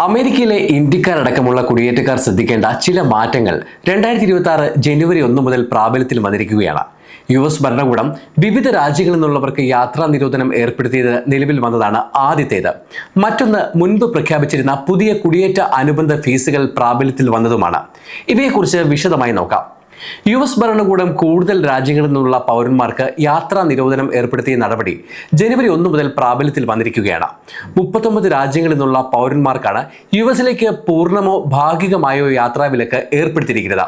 അമേരിക്കയിലെ ഇന്ത്യക്കാരടക്കമുള്ള കുടിയേറ്റക്കാർ ശ്രദ്ധിക്കേണ്ട ചില മാറ്റങ്ങൾ 2026 ജനുവരി 1 മുതൽ പ്രാബല്യത്തിൽ വന്നിരിക്കുകയാണ്. US ഭരണകൂടം വിവിധ രാജ്യങ്ങളിൽ നിന്നുള്ളവർക്ക് യാത്രാ നിരോധനം ഏർപ്പെടുത്തിയത് നിലവിൽ വന്നതാണ് ആദ്യത്തേത്. മറ്റൊന്ന് മുൻപ് പ്രഖ്യാപിച്ചിരുന്ന പുതിയ കുടിയേറ്റ അനുബന്ധ ഫീസുകൾ പ്രാബല്യത്തിൽ വന്നതുമാണ്. ഇവയെക്കുറിച്ച് വിശദമായി നോക്കാം. US ഭരണകൂടം കൂടുതൽ രാജ്യങ്ങളിൽ നിന്നുള്ള പൗരന്മാർക്ക് യാത്രാ നിരോധനം ഏർപ്പെടുത്തിയ നടപടി ജനുവരി 1 മുതൽ പ്രാബല്യത്തിൽ വന്നിരിക്കുകയാണ്. 39 രാജ്യങ്ങളിൽ നിന്നുള്ള പൗരന്മാർക്കാണ് യുഎസിലേക്ക് പൂർണ്ണമോ ഭാഗികമായോ യാത്രാവിലക്ക് ഏർപ്പെടുത്തിയിരിക്കുന്നത്.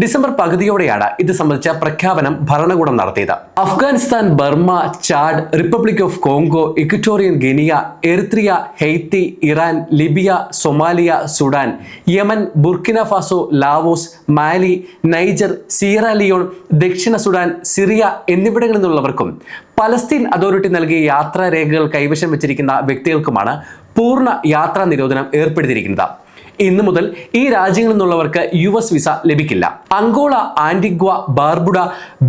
ഡിസംബർ പകുതിയോടെയാണ് ഇത് സംബന്ധിച്ച പ്രഖ്യാപനം ഭരണകൂടം നടത്തിയത്. Afghanistan, Burma, Chad, Republic of Congo, Equatorial Guinea, Eritrea, Haiti, Iran, Libya, Somalia, Sudan, Yemen, Burkina Faso, Laos, Mali, Niger, Sierra Leone, ദക്ഷിണ സുഡാൻ, സിറിയ എന്നിവിടങ്ങളിൽ നിന്നുള്ളവർക്കും പലസ്തീൻ അതോറിറ്റി നൽകിയ യാത്രാ രേഖകൾ കൈവശം വെച്ചിരിക്കുന്ന വ്യക്തികൾക്കുമാണ് പൂർണ്ണ യാത്രാ നിരോധനം ഏർപ്പെടുത്തിയിരിക്കുന്നത്. ഇന്നു മുതൽ ഈ രാജ്യങ്ങളിൽ നിന്നുള്ളവർക്ക് US വിസ ലഭിക്കില്ല. Angola, Antigua, Barbuda,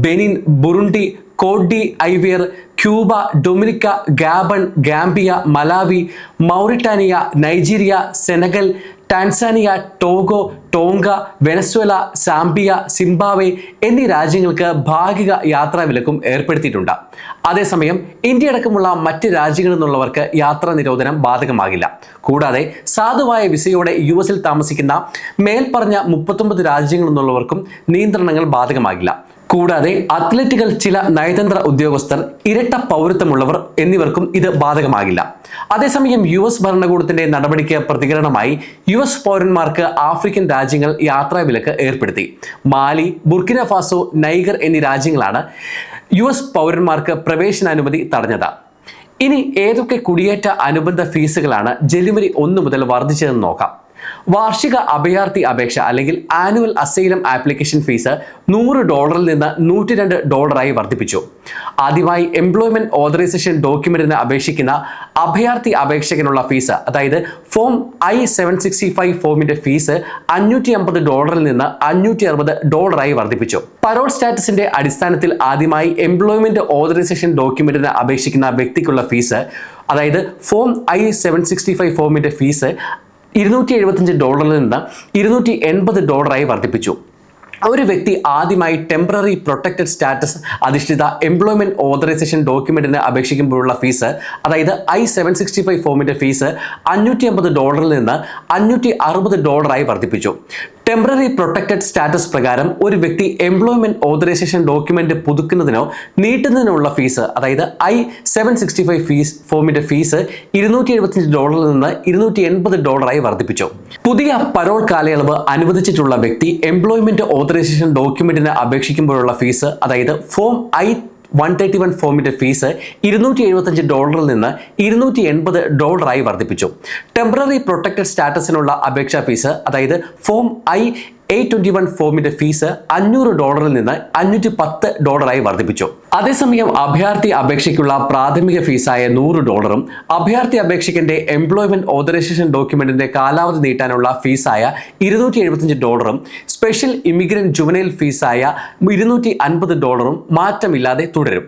Benin, Burundi, Cote d'Ivoire, Cuba, Dominica, Gabon, Gambia, Malawi, Mauritania, Nigeria, Senegal, Tanzania, Togo, Tonga, Venezuela, Zambia, Zimbabwe എന്നീ രാജ്യങ്ങൾക്ക് ഭാഗിക യാത്രാ വിലക്കും ഏർപ്പെടുത്തിയിട്ടുണ്ട്. അതേസമയം ഇന്ത്യ അടക്കമുള്ള മറ്റ് രാജ്യങ്ങളിൽ നിന്നുള്ളവർക്ക് യാത്രാ നിരോധനം ബാധകമാകില്ല. കൂടാതെ സാധുവായ വിസയോടെ US താമസിക്കുന്ന മേൽപ്പറഞ്ഞ 39 രാജ്യങ്ങളിൽ നിന്നുള്ളവർക്കും നിയന്ത്രണങ്ങൾ ബാധകമാകില്ല. കൂടാതെ അത്ലറ്റുകൾ, ചില നയതന്ത്ര ഉദ്യോഗസ്ഥർ, ഇരട്ട പൗരത്വമുള്ളവർ എന്നിവർക്കും ഇത് ബാധകമാകില്ല. അതേസമയം US ഭരണകൂടത്തിന്റെ നടപടിക്ക് പ്രതികരണമായി US പൗരന്മാർക്ക് ആഫ്രിക്കൻ രാജ്യങ്ങൾ യാത്രാവിലക്ക് ഏർപ്പെടുത്തി. മാലി, ബുർക്കിന ഫാസോ, നൈഗർ എന്നീ രാജ്യങ്ങളാണ് US പൗരന്മാർക്ക് പ്രവേശനാനുമതി തടഞ്ഞത്. ഇനി ഏതൊക്കെ കുടിയേറ്റ അനുബന്ധ ഫീസുകളാണ് ജനുവരി 1 മുതൽ വർദ്ധിച്ചതെന്ന് നോക്കാം. വാർഷിക അഭയാർത്ഥി അപേക്ഷ അല്ലെങ്കിൽ ആനുവൽ അസൈലം ആപ്ലിക്കേഷൻ ഫീസ് $100 നിന്ന് $102 വർദ്ധിപ്പിച്ചു. ആദ്യമായി എംപ്ലോയ്മെന്റ് ഓതറൈസേഷൻ ഡോക്യുമെന്റിന് അപേക്ഷിക്കുന്ന അഭയാർത്ഥി അപേക്ഷകനുള്ള ഫീസ്, അതായത് ഫോം I-765 ഫോമിന്റെ ഫീസ് $550 നിന്ന് $560 വർദ്ധിപ്പിച്ചു. പരോൾ സ്റ്റാറ്റസിന്റെ അടിസ്ഥാനത്തിൽ ആദ്യമായി എംപ്ലോയ്മെന്റ് ഓതറൈസേഷൻ ഡോക്യുമെന്റിന് അപേക്ഷിക്കുന്ന വ്യക്തിക്കുള്ള ഫീസ്, അതായത് ഫോം I-765 ഫോമിന്റെ ഫീസ് $275 നിന്ന് $280 വർദ്ധിപ്പിച്ചു. ഒരു വ്യക്തി ആദ്യമായി ടെമ്പററി പ്രൊട്ടക്റ്റഡ് സ്റ്റാറ്റസ് അധിഷ്ഠിത എംപ്ലോയ്മെന്റ് ഓതറൈസേഷൻ ഡോക്യുമെന്റിന് അപേക്ഷിക്കുമ്പോഴുള്ള ഫീസ്, അതായത് I-765 ഫോമിന്റെ ഫീസ് $550 നിന്ന് $560 വർദ്ധിപ്പിച്ചു. ടെമ്പററി പ്രൊട്ടക്റ്റഡ് സ്റ്റാറ്റസ് പ്രകാരം ഒരു വ്യക്തി എംപ്ലോയ്മെന്റ് ഓതറൈസേഷൻ ഡോക്യുമെന്റ് പുതുക്കുന്നതിനോ നീട്ടുന്നതിനുള്ള ഫീസ്, അതായത് I-765 ഫോമിന്റെ ഫീസ് $275 നിന്ന് $280 വർദ്ധിപ്പിച്ചു. പുതിയ പരോൾ കാലയളവ് അനുവദിച്ചിട്ടുള്ള വ്യക്തി എംപ്ലോയ്മെന്റ് ഓതറൈസേഷൻ ഡോക്യുമെന്റിന് അപേക്ഷിക്കുമ്പോഴുള്ള ഫീസ്, അതായത് ഫോം I-131 ഫോമിന്റെ ഫീസ് $275 നിന്ന് $280 വർദ്ധിപ്പിച്ചു. ടെമ്പററി പ്രൊട്ടക്റ്റഡ് സ്റ്റാറ്റസിനുള്ള അപേക്ഷാ ഫീസ്, അതായത് ഫോം I-821 ഫോമിന്റെ ഫീസ് $500 നിന്ന് $510 വർദ്ധിപ്പിച്ചു. അതേസമയം അഭയാർത്ഥി അപേക്ഷയ്ക്കുള്ള പ്രാഥമിക ഫീസായ $100, അഭയാർത്ഥി അപേക്ഷകന്റെ എംപ്ലോയ്മെന്റ് ഓതറൈസേഷൻ ഡോക്യുമെന്റിന്റെ കാലാവധി നീട്ടാനുള്ള ഫീസായ $275, സ്പെഷ്യൽ ഇമിഗ്രന്റ് ജുവനൈൽ ഫീസായ $250 മാറ്റമില്ലാതെ തുടരും.